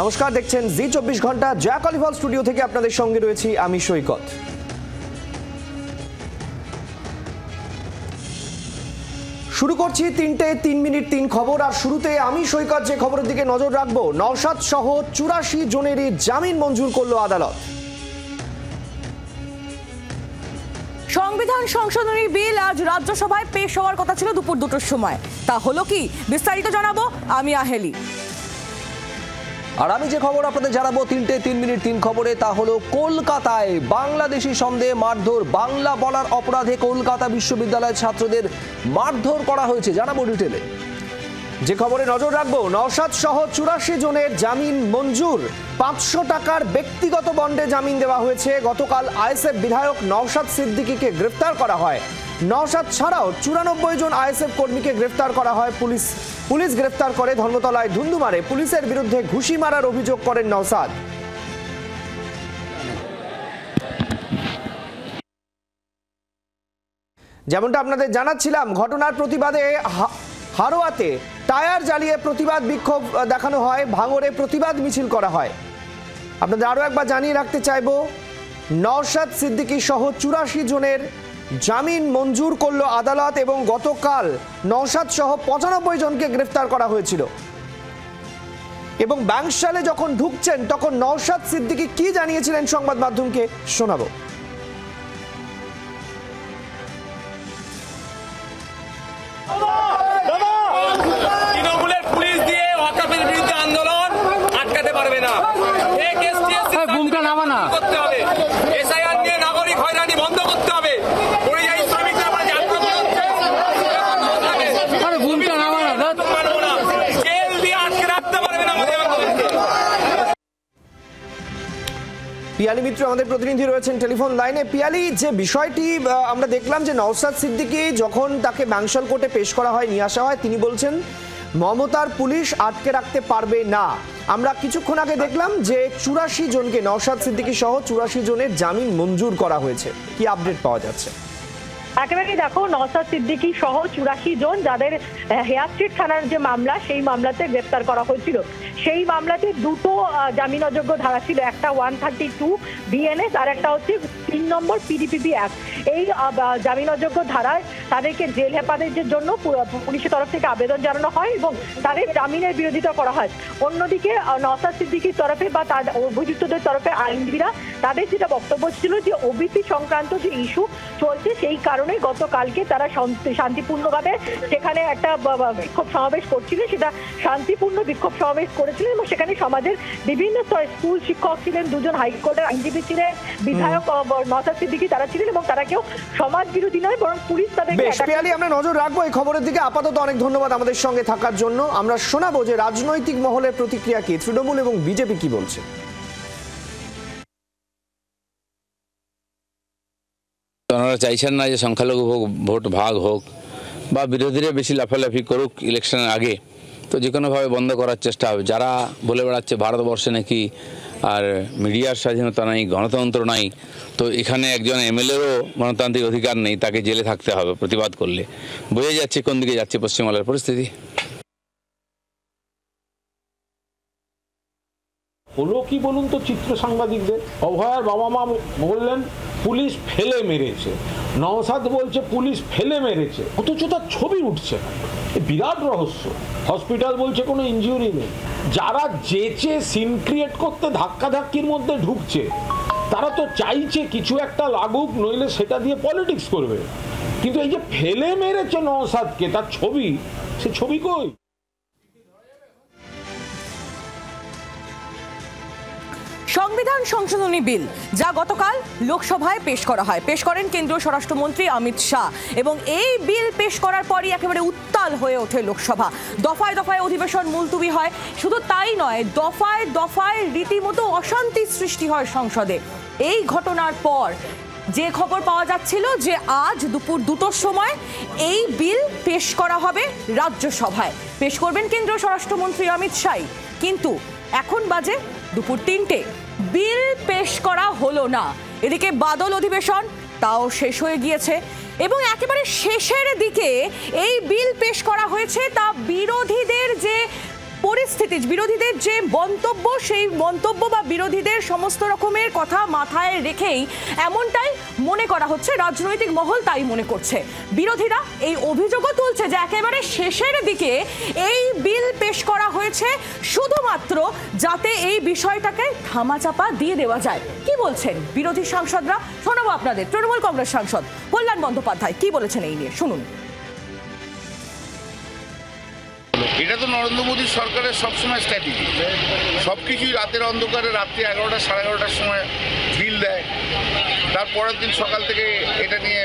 নমস্কার, দেখছেন জি 24 ঘন্টা। জয়া কলিফল স্টুডিও থেকে আপনাদের সঙ্গে রয়েছি আমি সৈকত। শুরু করছি 3টে 3 মিনিট 3 খবর। আর শুরুতে আমি সৈকত যে খবরের দিকে নজর রাখবো, নওশাদ সহ 84 জনেরই জামিন মঞ্জুর করলো আদালত। সংবিধান সংশোধনী বিল আজ রাজ্যসভায় পেশ হওয়ার কথা ছিল দুপুর 2টোর সময়। তা হলো কি, বিস্তারিত জানাবো আমি আহেলি। আর আমি যে খবর আপনাদের জানাবো 3টে 3 মিনিট 3 খবরে, তা হলো কলকাতায় বাংলাদেশি সন্দেহে মারধর। বাংলা বলার অপরাধে কলকাতা বিশ্ববিদ্যালয়ের ছাত্রদের মারধর করা হয়েছে, জানাবো ডিটেলে। যে খবরে নজর রাখবো, নওশাদ সহ 84 জনের জামিন মঞ্জুর। 500 টাকার ব্যক্তিগত বন্ডে জামিন দেওয়া হয়েছে। গতকাল আইএসএফ বিধায়ক নওশাদ সিদ্দিকীকে গ্রেফতার করা হয়। নওশাদ ছাড়াও 94 জন আইএসএফ কর্মীকে গ্রেফতার করা হয়। পুলিশ গ্রেফতার করে ধর্মতলায় ধুন্দুমারে পুলিশের বিরুদ্ধে ঘুষি মারার অভিযোগ করেন নওশাদ। যেমনটা আপনাদের জানাচ্ছিলাম, ঘটনার প্রতিবাদে হারোয়াতে টায়ার জ্বালিয়ে প্রতিবাদ বিক্ষোভ দেখানো হয়, ভাঙড়ে প্রতিবাদ মিছিল করা হয়। আপনাদের আরও একবার জানিয়ে রাখতে চাইব, নওশাদ সিদ্দিকী সহ 84 জনের জামিন মঞ্জুর করলো আদালত এবং গতকাল নওশাদ সহ 95 জনকে গ্রেফতার করা হয়েছিল। এবং ব্যাংকশালে যখন ঢুকছেন তখন নওশাদ সিদ্দিকী কি জানিয়েছিলেন সংবাদ মাধ্যমকে শোনাবো। পিয়ালি মিত্র আমাদের প্রতিনিধি রয়েছেন টেলিফোন লাইনে। পিয়ালি, যে বিষয়টি আমরা দেখলাম যে নওশাদ সিদ্দিকী যখন তাকে ব্যাংশাল কোর্টে পেশ করা হয়, নিয়ে আসা হয়, তিনি বলছেন মমতার পুলিশ আটকে রাখতে পারবে না। আমরা কিছুক্ষণ আগে দেখলাম যে 84 জনকে, নওশাদ সিদ্দিকী সহ 84 জনের জামিন মঞ্জুর করা হয়েছে। কি আপডেট পাওয়া যাচ্ছে? একেবারে দেখো, নওশাদ সিদ্দিকী সহ 84 জন যাদের হেয়ার স্ট্রিট থানার যে মামলা, সেই মামলাতে গ্রেফতার করা হয়েছিল। সেই মামলাতে দুটো জামিন অযোগ্য ধারা ছিল, একটা 132 বিএনএস আর একটা হচ্ছে 3 নম্বর পিডিপিপি অ্যাক্ট। এই জামিন অযোগ্য ধারায় তাদেরকে জেল হেফাজতের জন্য পুলিশের তরফ থেকে আবেদন জানানো হয় এবং তাদের জামিনের বিরোধিতা করা হয়। অন্যদিকে নওশাদ সিদ্দিকীর তরফে বা তার অভিযুক্তদের তরফে আইনজীবীরা তাদের যেটা বক্তব্য ছিল যে ওবিসি সংক্রান্ত যে ইস্যু চলছে, সেই কারণে গতকালকে তারা শান্তিপূর্ণভাবে সেখানে একটা বিক্ষোভ সমাবেশ করছিলেন। সেটা শান্তিপূর্ণ বিক্ষোভ সমাবেশ করেছিলেন এবং সেখানে সমাজের বিভিন্ন স্তরে স্কুল শিক্ষক ছিলেন, 2 জন হাইকোর্টের আইনজীবী ছিলেন, বিধায়ক নওশাদ সিদ্দিকী তারা ছিলেন এবং তারা কেউ সমাজ বিরোধী নয়, বরং পুলিশ তাদের। বেশ পিয়ালি, আমরা নজর রাখবো এই খবরের দিকে। আপাতত অনেক ধন্যবাদ আমাদের সঙ্গে থাকার জন্য। আমরা শোনাবো যে রাজনৈতিক মহলের প্রতিক্রিয়া কি, তৃণমূল এবং বিজেপি কি বলছে। ওনারা চাইছেন না যে সংখ্যালঘু ভোট ভাগ হোক বা বিরোধীরা বেশি লাফালাফি করুক ইলেকশনের আগে, তো যে কোনোভাবে বন্ধ করার চেষ্টা হবে। যারা বলে বেড়াচ্ছে ভারতবর্ষে নাকি আর মিডিয়ার স্বাধীনতা নাই, গণতন্ত্র নাই, তো এখানে একজন এমএলএরও গণতান্ত্রিক অধিকার নেই, তাকে জেলে থাকতে হবে প্রতিবাদ করলে। বোঝা যাচ্ছে কোন দিকে যাচ্ছে পশ্চিমবাংলার পরিস্থিতি। হলো কি বলুন তো, চিত্র সাংবাদিকদের অভয়ার বাবা মা বললেন পুলিশ ফেলে মেরেছে, নওশাদ বলছে পুলিশ ফেলে মেরেছে, অথচ তার ছবি উঠছে না। বিরাট রহস্য। হসপিটাল বলছে কোনো ইনজুরি নেই। যারা যেচে সিন ক্রিয়েট করতে ধাক্কাধাক্কির মধ্যে ঢুকছে, তারা তো চাইছে কিছু একটা লাগুক, নইলে সেটা দিয়ে পলিটিক্স করবে। কিন্তু এই যে ফেলে মেরেছে নওশাদকে, তার ছবি, সে ছবি কই? সংবিধান সংশোধনী বিল যা গতকাল লোকসভায় পেশ করা হয়, পেশ করেন কেন্দ্রীয় স্বরাষ্ট্রমন্ত্রী অমিত শাহ এবং এই বিল পেশ করার পরই একেবারে উত্তাল হয়ে ওঠে লোকসভা। দফায় দফায় অধিবেশন মুলতুবি হয়। শুধু তাই নয়, দফায় দফায় রীতিমতো অশান্তি সৃষ্টি হয় সংসদে। এই ঘটনার পর যে খবর পাওয়া যাচ্ছিল যে আজ দুপুর 2টোর সময় এই বিল পেশ করা হবে রাজ্যসভায়, পেশ করবেন কেন্দ্রীয় স্বরাষ্ট্রমন্ত্রী অমিত শাহ। কিন্তু এখন বাজে দুপুর 3টে, বিল পেশ করা হলো না। এদিকে বাদল অধিবেশন তাও শেষ হয়ে গিয়েছে এবং একেবারে শেষের দিকে এই বিল পেশ করা হয়েছে তা বিরোধীদের যে পরিস্থিতি, বিরোধীদের যে মন্তব্য, সেই মন্তব্য বা বিরোধীদের সমস্ত রকমের কথা মাথায় রেখেই এমনটাই মনে করা হচ্ছে, রাজনৈতিক মহল তাই মনে করছে। বিরোধীরা এই অভিযোগও তুলছে যে একেবারে শেষের দিকে এই বিল পেশ করা হয়েছে শুধুমাত্র যাতে এই বিষয়টাকে ধামাচাপা দিয়ে দেওয়া যায়। কি বলছেন বিরোধী সাংসদরা, শোনাবো আপনাদের। তৃণমূল কংগ্রেস সাংসদ কল্যাণ বন্দ্যোপাধ্যায় কি বলেছেন এই নিয়ে, শুনুন। এটা তো নরেন্দ্র মোদীর সরকারের সবসময় স্ট্র্যাটেজি, সব কিছুই রাতের অন্ধকারে, রাত্রি 11টা 11:30টার সময় বিল দেয়, তারপরের দিন সকাল থেকে এটা নিয়ে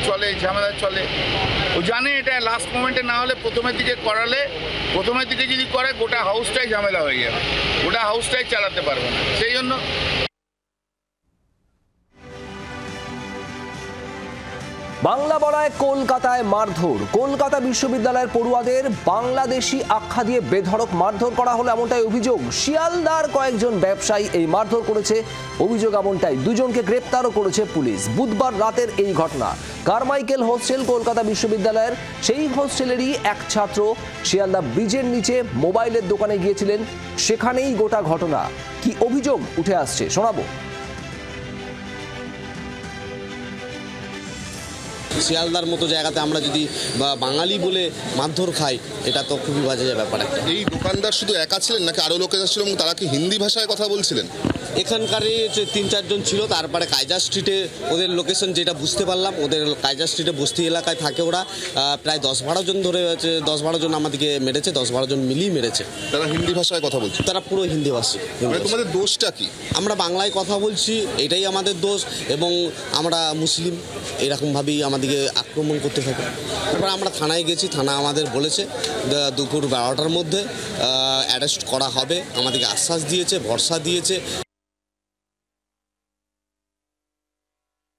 চলে, ঝামেলা চলে। ও জানে এটা লাস্ট মোমেন্টে না হলে প্রথমের দিকে করালে, প্রথমের দিকে যদি করে গোটা হাউসটাই ঝামেলা হয়ে যাবে, গোটা হাউসটাই চালাতে পারবে না। সেই জন্য বাংলা বলায় কলকাতায় মারধর। কলকাতা বিশ্ববিদ্যালয়ের পড়ুয়াদের বাংলাদেশি আখ্যা দিয়ে বেধড়ক মারধর করা হলো, এমনটাই অভিযোগ। শিয়ালদার কয়েকজন ব্যবসায়ী এই মারধর করেছে, অভিযোগ এমনটাই। দুজনকে গ্রেপ্তারও করেছে পুলিশ। বুধবার রাতের এই ঘটনা। কারমাইকেল হোস্টেল কলকাতা বিশ্ববিদ্যালয়ের, সেই হোস্টেলেরই এক ছাত্র শিয়ালদা ব্রিজের নিচে মোবাইলের দোকানে গিয়েছিলেন, সেখানেই গোটা ঘটনা। কি অভিযোগ উঠে আসছে শোনাবো। শিয়ালদার মতো জায়গাতে আমরা যদি বাঙালি বলে মারধর খাই, এটা তো খুবই বাজে ব্যাপার একটা। এই দোকানদার শুধু একা ছিলেন নাকি আরও লোকেরা ছিল এবং তারা কি হিন্দি ভাষায় কথা বলছিলেন? এখানকারই 3-4 জন ছিল। তারপরে কায়জার স্ট্রিটে ওদের লোকেশন যেটা বুঝতে পারলাম, ওদের কায়জার স্ট্রিটে বস্তি এলাকায় থাকে ওরা। প্রায় 10-12 জন ধরে হচ্ছে, 10-12 জন আমাদেরকে মেরেছে, 10-12 জন মিলিয়ে মেরেছে। তারা হিন্দি ভাষায় কথা বলছে? তারা পুরো হিন্দিভাষী। তোমাদের দোষটা কি? আমরা বাংলায় কথা বলছি, এটাই আমাদের দোষ, এবং আমরা মুসলিম, এরকমভাবেই আমাদেরকে আক্রমণ করতে থাকে। তারপর আমরা থানায় গেছি, থানা আমাদের বলেছে দুপুর 12টার মধ্যে অ্যারেস্ট করা হবে, আমাদেরকে আশ্বাস দিয়েছে, ভরসা দিয়েছে।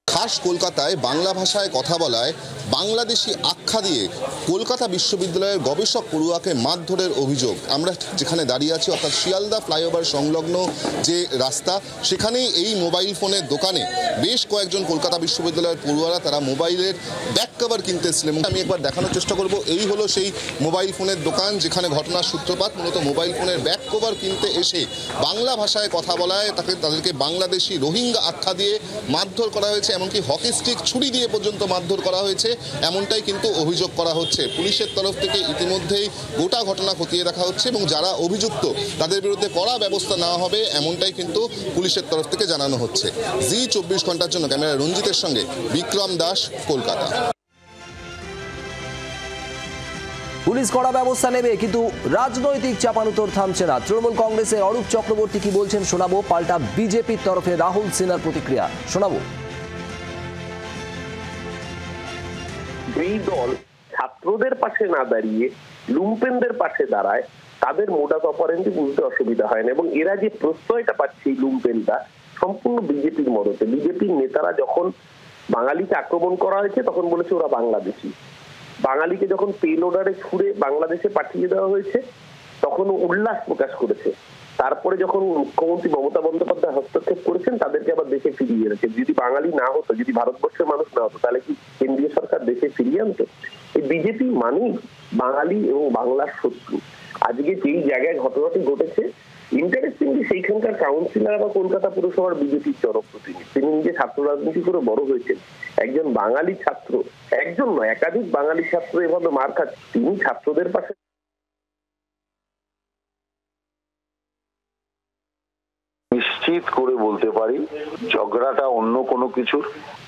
খাস কলকাতায় বাংলা ভাষায় কথা বলায় বাংলাদেশি আখ্যা দিয়ে কলকাতা বিশ্ববিদ্যালয়ের গবেষক পড়ুয়াকে মারধরের অভিযোগ। আমরা যেখানে দাঁড়িয়ে আছি, অর্থাৎ শিয়ালদা ফ্লাইওভার সংলগ্ন যে রাস্তা, সেখানেই এই মোবাইল ফোনের দোকানে বেশ কয়েকজন কলকাতা বিশ্ববিদ্যালয়ের পড়ুয়ারা তারা মোবাইলের ব্যাক কভার কিনতে এসেছিলেন। আমি একবার দেখানোর চেষ্টা করব। এই হলো সেই মোবাইল ফোনের দোকান যেখানে ঘটনার সূত্রপাত। মূলত মোবাইল ফোনের ব্যাক কভার কিনতে এসে বাংলা ভাষায় কথা বলায় তাদেরকে বাংলাদেশি রোহিঙ্গা আখ্যা দিয়ে মারধর করা হয়েছে, এমনকি হকি স্টিক ছুরি দিয়ে পর্যন্ত মারধর করা হয়েছে, এমনটাই কিন্তু অভিযোগ করা হচ্ছে। পুলিশের তরফ থেকে ইতিমধ্যেই গোটা ঘটনা খতিয়ে দেখা হচ্ছে এবং যারা অভিযুক্ত তাদের বিরুদ্ধে কড়া ব্যবস্থা নেওয়া হবে, এমনটাই কিন্তু পুলিশের তরফ থেকে জানানো হচ্ছে। জি 24 ঘন্টার জন্য ক্যামেরা রঞ্জিতের সঙ্গে বিক্রম দাস, কলকাতা। পুলিশ কড়া ব্যবস্থা নেবে, কিন্তু রাজনৈতিক চাপানুতোর থামছে না। তৃণমূল কংগ্রেসের অরূপ চক্রবর্তী কি বলছেন শোনাবো। পাল্টা বিজেপির তরফে রাহুল সিনহার প্রতিক্রিয়া শোনাবো। যেই দল ছাত্রদের পাশে না দাঁড়িয়ে লুম্পেনদের পাশে দাঁড়ায়, তাদের মোডাস অপারেন্ডি বুঝতে অসুবিধা হয় না। এবং এরা যে প্রশ্রয়টা পাচ্ছে এই লুম্পেনটা, সম্পূর্ণ বিজেপির মদতে। বিজেপির নেতারা যখন বাঙালিকে আক্রমণ করা হয়েছে তখন বলেছে ওরা বাংলাদেশি। বাঙালিকে যখন পেলোডারে ছুড়ে বাংলাদেশে পাঠিয়ে দেওয়া হয়েছে তখন উল্লাস প্রকাশ করেছে। তারপরে যখন মুখ্যমন্ত্রী মমতা বন্দ্যোপাধ্যায় হস্তক্ষেপ করেছেন, তাদেরকে আবার দেশে ফিরিয়ে এনেছে। যদি বাঙালি না হতো, যদি ভারতবর্ষের মানুষ না হতো, তাহলে কি কেন্দ্রীয় সরকার দেশে ফিরিয়ে আনতো? এই বিজেপি মানেই বাঙালি এবং বাংলার শত্রু। আজকে যেই জায়গায় ঘটনাটি ঘটেছে, ইন্টারেস্টিংলি সেইখানকার কাউন্সিলর বা কলকাতা পুরসভার বিজেপির জনপ্রতিনিধি, তিনি নিজে ছাত্র রাজনীতি করে বড় হয়েছেন। একজন বাঙালি ছাত্র, একজন নয় একাধিক বাঙালি ছাত্র এভাবে মার খাচ্ছে, তিনি ছাত্রদের পাশে। নিশ্চিত করে বলতে পারি ঝগড়াটা অন্য কোনো কিছুর,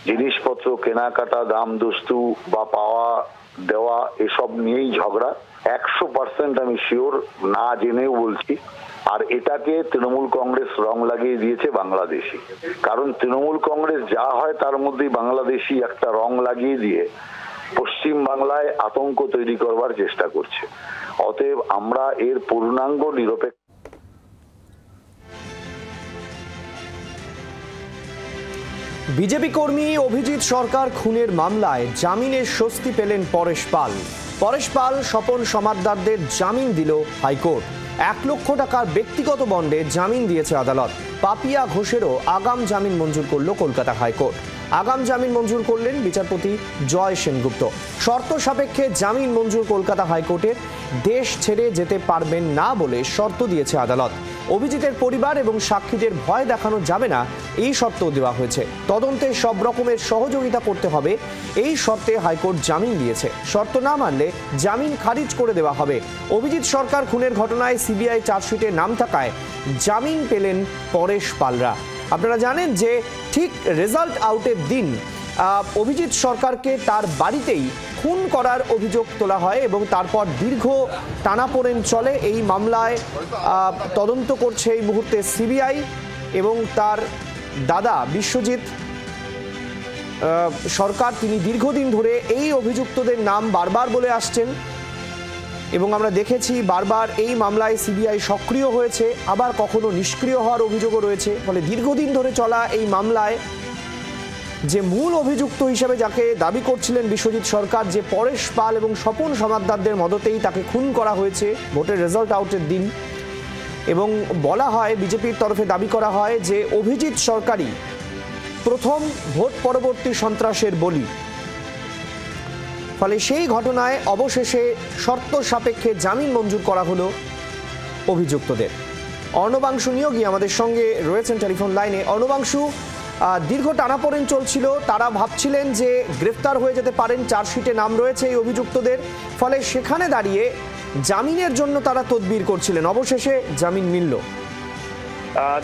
জিনিসপত্র কেনাকাটা, দাম দস্তু বা পাওয়া দেওয়া এসব নিয়েই ঝগড়া। 100% আমি শিওর, না জেনেও বলছি। আর এটাকে তৃণমূল কংগ্রেস রং লাগিয়ে দিয়েছে বাংলাদেশি। কারণ তৃণমূল কংগ্রেস যা হয় তার মধ্যেই বাংলাদেশি একটা রং লাগিয়ে দিয়ে পশ্চিম বাংলায় আতঙ্ক তৈরি করবার চেষ্টা করছে। অতএব আমরা এর পূর্ণাঙ্গ নিরপেক্ষ। বিজেপি কর্মী অভিজিৎ সরকার খুনের মামলায় জামিনের স্বস্তি পেলেন পরেশ পাল। পরেশ পাল, স্বপন সমাদ্দারদের জামিন দিল হাইকোর্ট। 1 লক্ষ টাকার ব্যক্তিগত বন্ডে জামিন দিয়েছে আদালত। পাপিয়া ঘোষেরও আগাম জামিন মঞ্জুর করল কলকাতা হাইকোর্ট। আগাম জামিন মঞ্জুর করলেন বিচারপতি জয় সেনগুপ্ত। শর্ত সাপেক্ষে জামিন মঞ্জুর কলকাতা হাইকোর্টের। দেশ ছেড়ে যেতে পারবেন না বলে শর্ত দিয়েছে আদালত। অভিজিতের পরিবার এবং সাক্ষীদের ভয় দেখানো যাবে না, এই শর্ত দেওয়া হয়েছে। তদন্তে সব রকমের সহযোগিতা করতে হবে, এই শর্তে হাইকোর্ট জামিন দিয়েছে। শর্ত না মানলে জামিন খারিজ করে দেওয়া হবে। অভিজিৎ সরকার খুনের ঘটনায় সিবিআই চার্জশিটে নাম থাকায় জামিন পেলেন পরেশ পালরা। আপনারা জানেন যে ঠিক রেজাল্ট আউটের দিন অভিজিৎ সরকারকে তার বাড়িতেই খুন করার অভিযোগ তোলা হয় এবং তারপর দীর্ঘ টানাপোড়েন চলে। এই মামলায় তদন্ত করছে এই মুহূর্তে সিবিআই এবং তার দাদা বিশ্বজিৎ সরকার, তিনি দীর্ঘদিন ধরে এই অভিযুক্তদের নাম বারবার বলে আসছেন এবং আমরা দেখেছি বারবার এই মামলায় সিবিআই সক্রিয় হয়েছে, আবার কখনো নিষ্ক্রিয় হওয়ার অভিযোগও রয়েছে। ফলে দীর্ঘদিন ধরে চলা এই মামলায় যে মূল অভিযুক্ত হিসেবে যাকে দাবি করছিলেন বিশ্বজিৎ সরকার, যে পরেশ পাল এবং স্বপন সমাদ্দারদের মদতেই তাকে খুন করা হয়েছে ভোটের রেজাল্ট আউটের দিন, এবং বলা হয় বিজেপির তরফে দাবি করা হয় যে অভিজিৎ সরকারই প্রথম ভোট পরবর্তী সন্ত্রাসের বলি। ফলে সেই ঘটনায় অবশেষে শর্ত সাপেক্ষে জামিন মঞ্জুর করা হলো অভিযুক্তদের। অর্ণবাংশু নিয়োগী আমাদের সঙ্গে রয়েছেন টেলিফোন লাইনে। অর্ণবাংশু, দীর্ঘ টানাপোড়েন চলছিল, তারা ভাবছিলেন যে গ্রেফতার হয়ে যেতে পারেন, চার্জশিটে নাম রয়েছে এই অভিযুক্তদের, ফলে সেখানে দাঁড়িয়ে জামিনের জন্য তারা তদবির করছিলেন, অবশেষে জামিন মিলল।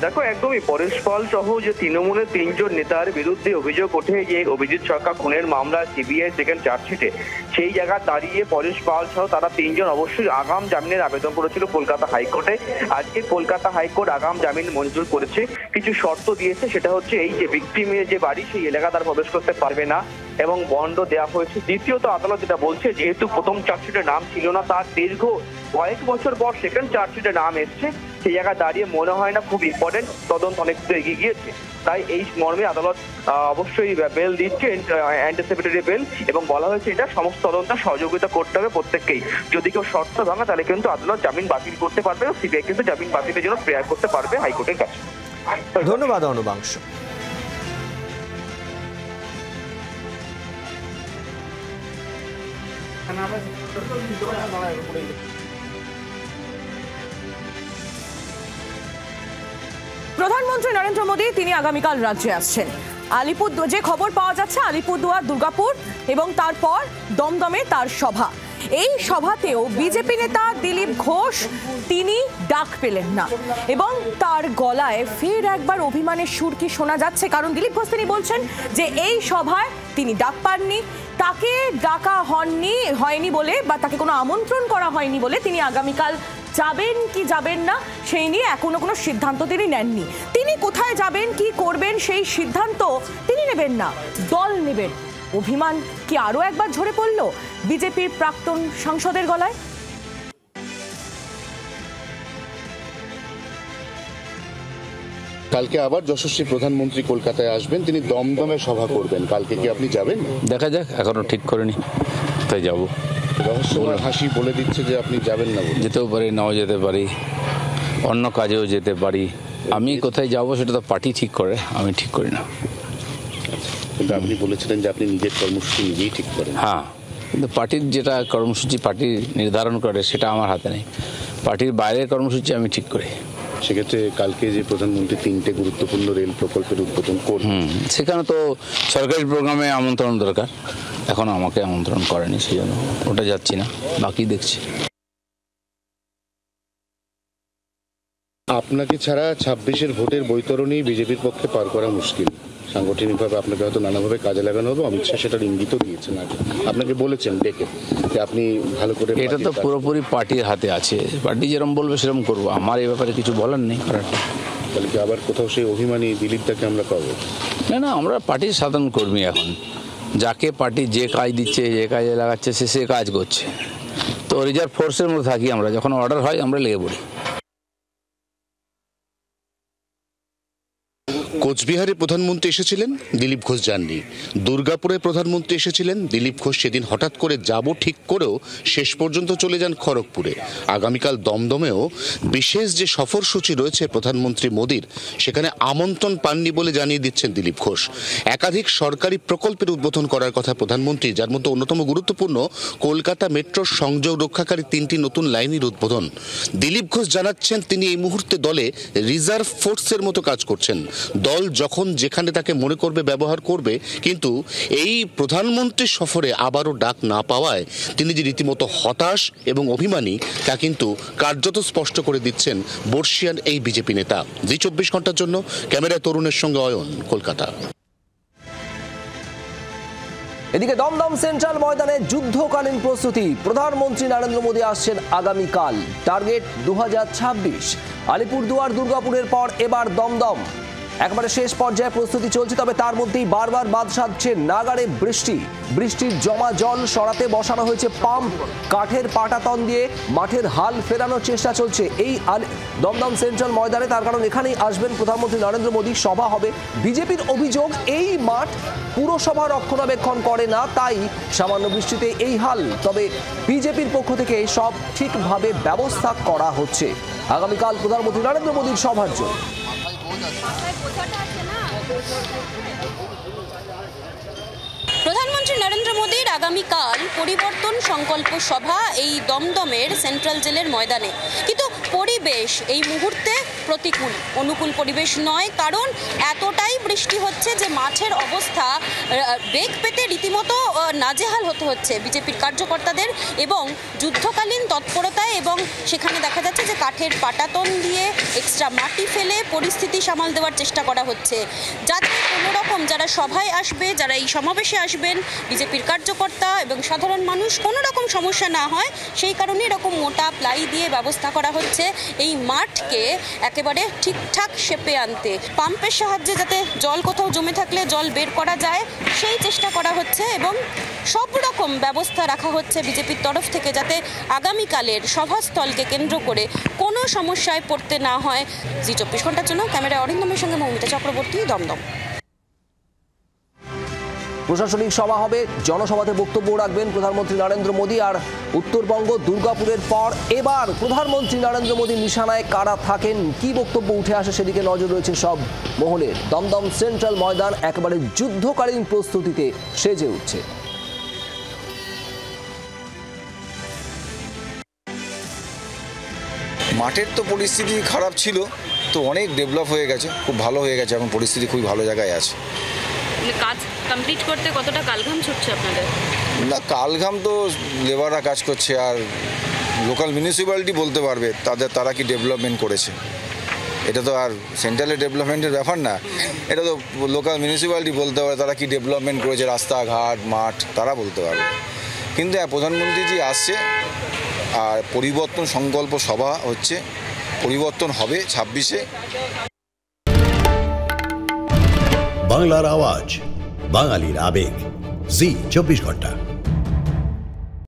দেখো, একদমই পরেশ পাল সহ যে তৃণমূলের 3 জন নেতার বিরুদ্ধে অভিযোগ ওঠে যে অভিজিৎ সরকার খুনের মামলা সিবিআই সেকেন্ড চার্জশিটে, সেই জায়গায় দাঁড়িয়ে পরেশ পাল সহ তারা 3 জন অবশ্যই আগাম জামিনের আবেদন করেছিল কলকাতা হাইকোর্টে। আজকে কলকাতা হাইকোর্ট আগাম জামিন মঞ্জুর করেছে। কিছু শর্ত দিয়েছে, সেটা হচ্ছে এই যে ভিকটিমের যে বাড়ি সেই এলাকা তারা প্রবেশ করতে পারবে না এবং বন্ড দেওয়া হয়েছে। দ্বিতীয়ত আদালত যেটা বলছে, যেহেতু প্রথম চার্জশিটে নাম ছিল না, তার দীর্ঘ কয়েক বছর পর সেকেন্ড চার্জশিটে নাম এসছে, সেই জায়গায় দাঁড়িয়ে মনে হয় না খুব ইম্পর্টেন্ট, তদন্ত অনেক এগিয়ে গিয়েছে। তাই এই মর্মে আদালত অবশ্যই বেল দিচ্ছে, অ্যান্টিসিপেটরি বেল, এবং বলা হয়েছে এটা সমস্ত তদন্ত সহযোগিতা করতে হবে প্রত্যেককেই। যদি কেউ শর্ত ভাঙে তাহলে কিন্তু আদালত জামিন বাতিল করতে পারবে, সিবিআই কিন্তু জামিন বাতিলের জন্য প্রেয়ার করতে পারবে হাইকোর্টের কাছে। ধন্যবাদ অর্ণবাংশু। প্রধানমন্ত্রী নরেন্দ্র মোদী তিনি আগামীকাল রাজ্যে আসছেন। যে খবর পাওয়া যাচ্ছে, আলিপুরদুয়ার, দুর্গাপুর এবং তারপর দমদমে তার সভা। এই সভাতেও বিজেপি নেতা দিলীপ ঘোষ তিনি ডাক পেলেন না এবং তার গলায় ফের একবার অভিমানের সুর কি শোনা যাচ্ছে, কারণ দিলীপ ঘোষ তিনি বলছেন যে এই সভায় তিনি ডাক পাননি, তাকে ডাকা হয়নি বলে বা তাকে কোনো আমন্ত্রণ করা হয়নি বলে তিনি আগামীকাল যাবেন কি যাবেন না সেই নিয়ে এখনো কোনো সিদ্ধান্ত তিনি নেননি। তিনি কোথায় যাবেন, কি করবেন সেই সিদ্ধান্ত তিনি নেবেন না, দল নেবেন। অভিমান কি আরো একবার ঝরে পড়ল বিজেপির প্রাক্তন সাংসদের গলায়? কালকে আবার যশস্বী প্রধানমন্ত্রী কলকাতায় আসবেন, তিনি দমদমে সভা করবেন, কালকে কি আপনি যাবেন? দেখা যাক, এখনো ঠিক করিনি, তাই যাবো। রহস্যময় হাসি বলে দিচ্ছে যে আপনি যাবেন না। যেতেও পারি, নাও যেতে পারি, অন্য কাজেও যেতে পারি। আমি কোথায় যাব সেটা তো পার্টি ঠিক করে, আমি ঠিক করি না। কিন্তু আপনি বলেছিলেন যে আপনি নিজের কর্মসূচি নিজেই ঠিক করেন। হ্যাঁ, কিন্তু পার্টির যেটা কর্মসূচি পার্টি নির্ধারণ করে সেটা আমার হাতে নেই। পার্টির বাইরের কর্মসূচি আমি ঠিক করি। সেক্ষেত্রে কালকে যে প্রধানমন্ত্রী 3টে গুরুত্বপূর্ণ রেল প্রকল্পের উদ্বোধন করবেন, সেখানে তো সরকারি প্রোগ্রামে আমন্ত্রণ দরকার, এখনো আমাকে আমন্ত্রণ করেনি, সেই জন্য ওটা যাচ্ছি না, বাকি দেখছি। আপনাকে ছাড়া 26-এর ভোটের বৈতরণী বিজেপির পক্ষে পার করা মুশকিল। সাংগঠনিকভাবে আপনাকে হয়তো নানাভাবে কাজে লাগানো হবে, অমিত শাহ সেটার ইঙ্গিতও দিয়েছেন, আগে আপনাকে বলেছেন ডেকে যে আপনি ভালো করে। এটা তো পুরোপুরি পার্টির হাতে আছে, পার্টি যেরকম বলবে সেরকম করবো, আমার এই ব্যাপারে কিছু বলার নেই। তাহলে কি আবার কোথাও সেই অভিমানী দিলীপটাকে আমরা পাবো? না, আমরা পার্টির সাধারণ কর্মী, এখন যাকে পার্টি যে কাজ দিচ্ছে, যে কাজে লাগাচ্ছে সে কাজ করছে। তো রিজার্ভ ফোর্সের মধ্যে থাকি আমরা, যখন অর্ডার হয় আমরা লেগে পড়ি। কোচবিহারে প্রধানমন্ত্রী এসেছিলেন, দিলীপ ঘোষ যাননি। দুর্গাপুরে প্রধানমন্ত্রী এসেছিলেন, দিলীপ ঘোষ সেদিন হঠাৎ করে যাব ঠিক করেও শেষ পর্যন্ত চলে যান খড়গপুরে। আগামীকাল দমদমেও বিশেষ যে সফরসূচি রয়েছে প্রধানমন্ত্রী মোদীর, সেখানে আমন্ত্রণ পাননি বলে জানিয়ে দিচ্ছেন দিলীপ ঘোষ। একাধিক সরকারি প্রকল্পের উদ্বোধন করার কথা প্রধানমন্ত্রী, যার মধ্যে অন্যতম গুরুত্বপূর্ণ কলকাতা মেট্রোর সংযোগ রক্ষাকারী 3টি নতুন লাইনের উদ্বোধন। দিলীপ ঘোষ জানাচ্ছেন তিনি এই মুহূর্তে দলে রিজার্ভ ফোর্সের মতো কাজ করছেন। দল যখন যেখানে তাকে মনে করবে ব্যবহার করবে, কিন্তু এই প্রধানমন্ত্রীর সফরে আবারও ডাক না পাওয়ায় তিনি যে রীতিমতো হতাশ এবং অভিমানী তা কিন্তু কার্যত স্পষ্ট করে দিচ্ছেন বর্ষিয়ান এই বিজেপি নেতা। জি 24 ঘন্টার জন্য ক্যামেরায় তরুণের সঙ্গে অয়ন, কলকাতা। এদিকে দমদম সেন্ট্রাল ময়দানে যুদ্ধকালীন প্রস্তুতি। প্রধানমন্ত্রী নরেন্দ্র মোদী আসছেন আগামীকাল। টার্গেট 2026। আলিপুরদুয়ার, দুর্গাপুরের পর এবার দমদম। একবারে শেষ পর্যায়ে প্রস্তুতি চলছে, তবে তার মধ্যেই বারবার বাদ সাধছে নাগাড়ে বৃষ্টি। বৃষ্টির জমা জল সরাতে বসানো হয়েছে পাম্প। কাঠের পাটাতন দিয়ে মাঠের হাল ফেরানোর চেষ্টা চলছে এই দমদম সেন্ট্রাল ময়দানে। তার কারণ এখানেই আসবেন প্রধানমন্ত্রী নরেন্দ্র মোদী, সভা হবে। বিজেপির অভিযোগ এই মাঠ পুরসভা রক্ষণাবেক্ষণ করে না, তাই সামান্য বৃষ্টিতে এই হাল। তবে বিজেপির পক্ষ থেকে সব ঠিকভাবে ব্যবস্থা করা হচ্ছে আগামীকাল প্রধানমন্ত্রী নরেন্দ্র মোদীর সভার জন্য। প্রধানমন্ত্রী নরেন্দ্র মোদীর আগামীকাল পরিবর্তন সংকল্প সভা এই দমদমের সেন্ট্রাল জেলের ময়দানে। কিন্তু পরিবেশ এই মুহূর্তে প্রতিকূল, অনুকূল পরিবেশ নয়, কারণ এতটাই বৃষ্টি হচ্ছে যে মাঠের অবস্থা বেগ পেতে রীতিমতো নাজেহাল হতে হচ্ছে বিজেপির কার্যকর্তাদের এবং যুদ্ধকালীন তৎপরতায়। এবং সেখানে দেখা যাচ্ছে যে কাঠের পাটাতন দিয়ে এক্সট্রা মাটি ফেলে পরিস্থিতি সামাল দেওয়ার চেষ্টা করা হচ্ছে, যাতে কোনো রকম যারা সভায় আসবে, যারা এই সমাবেশে আসবেন, বিজেপির কার্যকর্তা এবং সাধারণ মানুষ কোনো রকম সমস্যা না হয়, সেই কারণে এরকম মোটা প্লাই দিয়ে ব্যবস্থা করা হচ্ছে এই মাঠকে একেবারে ঠিকঠাক শেপে আনতে। পাম্পের সাহায্যে যাতে জল কোথাও জমে থাকলে জল বের করা যায় সেই চেষ্টা করা হচ্ছে এবং সব রকম ব্যবস্থা রাখা হচ্ছে বিজেপির তরফ থেকে, যাতে আগামীকালের সভাস্থলকে কেন্দ্র করে কোনো সমস্যায় পড়তে না হয়। জি 24 ঘন্টার জন্য ক্যামেরায় অরিন্দমের সঙ্গে মৌমিতা চক্রবর্তী, দমদম। প্রশাসনিক সভা হবে, জনসভাতে বক্তব্য রাখবেন প্রধানমন্ত্রী নরেন্দ্র মোদী। আর উত্তরবঙ্গ দুর্গাপুরের পর এবার প্রধানমন্ত্রী নরেন্দ্র মোদীর নিশানায় কারা থাকেন, কি বক্তব্য উঠে আসে সেদিকে নজর রয়েছে সব মহলের। দমদম সেন্ট্রাল ময়দান একেবারে যুদ্ধকালীন প্রস্তুতিতে সেজে উঠছে। মাঠের তো পরিস্থিতি খারাপ ছিল, তো অনেক ডেভেলপ হয়ে গেছে, খুব ভালো হয়ে গেছে, এখন পরিস্থিতি খুবই ভালো জায়গায় আছে। কাজ কমপ্লিট করতে কতটা কালঘাম ছুটছে আপনাদের? না, কালঘাম তো লেবাররা কাজ করছে, আর লোকাল মিউনিসিপ্যালিটি বলতে পারবে তারা কি ডেভেলপমেন্ট করেছে। এটা তো আর সেন্ট্রালের ডেভেলপমেন্টের ব্যাপার না, এটা তো লোকাল মিউনিসিপ্যালিটি বলতে পারে তারা কি ডেভেলপমেন্ট করেছে, রাস্তাঘাট, মাঠ, তারা বলতে পারবে। কিন্তু প্রধানমন্ত্রীজি আসছে, আর পরিবর্তন সংকল্প সভা হচ্ছে, পরিবর্তন হবে 26-এ। বাংলার আওয়াজ, বাঙালির আবেগ, জি 24 ঘন্টা।